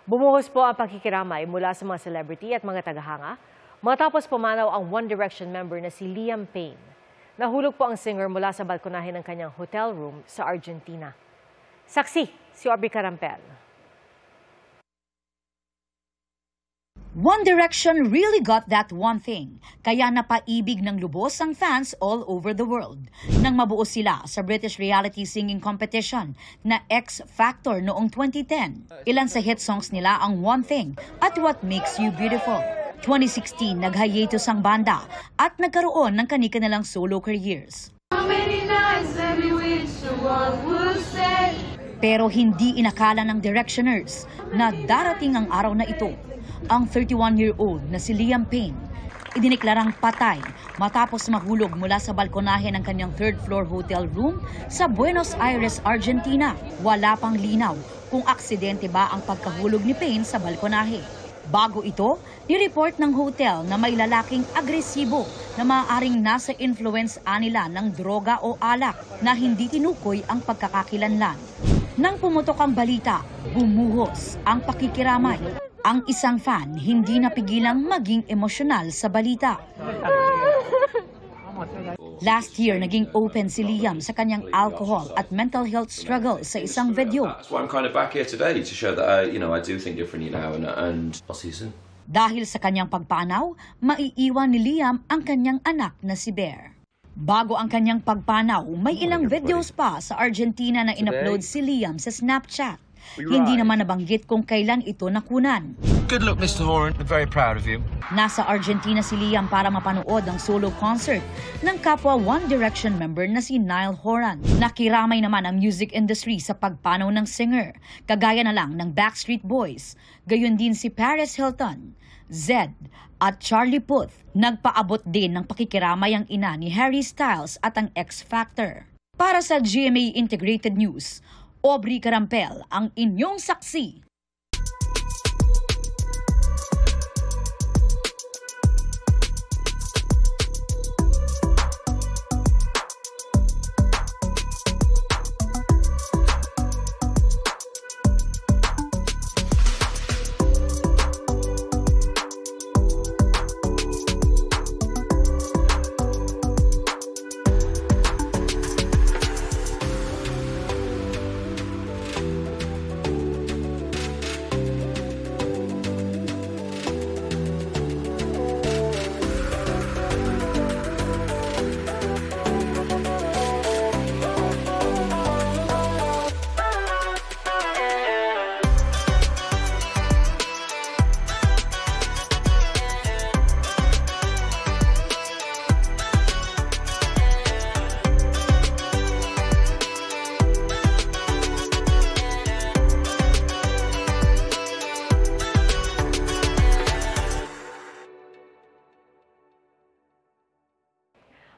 Bumuhos po ang pakikiramay mula sa mga celebrity at mga tagahanga matapos pumanaw ang One Direction member na si Liam Payne. Nahulog po ang singer mula sa balkonahe ng kanyang hotel room sa Argentina. Saksi si Aubrey Carampel. One Direction really got that one thing, kaya napaibig ng lubos ang fans all over the world. Nang mabuo sila sa British reality singing competition na X Factor noong 2010, ilan sa hit songs nila ang One Thing at What Makes You Beautiful. 2016, nag-hiatus ang banda at nagkaroon ng kani-kanilang solo careers. Pero hindi inakala ng Directioners na darating ang araw na ito. Ang 31-year-old na si Liam Payne, idineklarang patay matapos mahulog mula sa balkonahe ng kanyang third-floor hotel room sa Buenos Aires, Argentina. Wala pang linaw kung aksidente ba ang pagkahulog ni Payne sa balkonahe. Bago ito, nireport ng hotel na may lalaking agresibo na maaaring nasa influence nila ng droga o alak na hindi tinukoy ang pagkakakilanlan. Nang pumutok ang balita, bumuhos ang pakikiramay. Ang isang fan hindi napigilang maging emosyonal sa balita. Last year, naging open si Liam sa kanyang alcohol at mental health struggle sa isang video. That's why I'm kind of back here today to show that I do think differently now and I'll see you soon. Dahil sa kanyang pagpanaw, maiiwan ni Liam ang kanyang anak na si Bear. Bago ang kanyang pagpanaw, may ilang videos pa sa Argentina na in-upload si Liam sa Snapchat. Hindi naman nabanggit kung kailan ito nakunan. Good luck, Mr. Horan. I'm very proud of you. Nasa Argentina si Liam para mapanood ang solo concert ng kapwa One Direction member na si Niall Horan. Nakiramay naman ang music industry sa pagpanaw ng singer, kagaya na lang ng Backstreet Boys. Gayon din si Paris Hilton, Zedd at Charlie Puth. Nagpaabot din ng pakikiramay ang ina ni Harry Styles at ang X Factor. Para sa GMA Integrated News, Aubrey Carampel ang inyong saksi.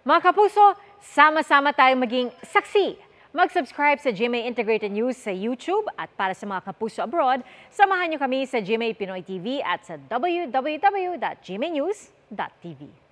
Mga kapuso, sama-sama tayong maging saksi. Mag-subscribe sa GMA Integrated News sa YouTube at para sa mga kapuso abroad, samahan niyo kami sa GMA Pinoy TV at sa www.gmanews.tv.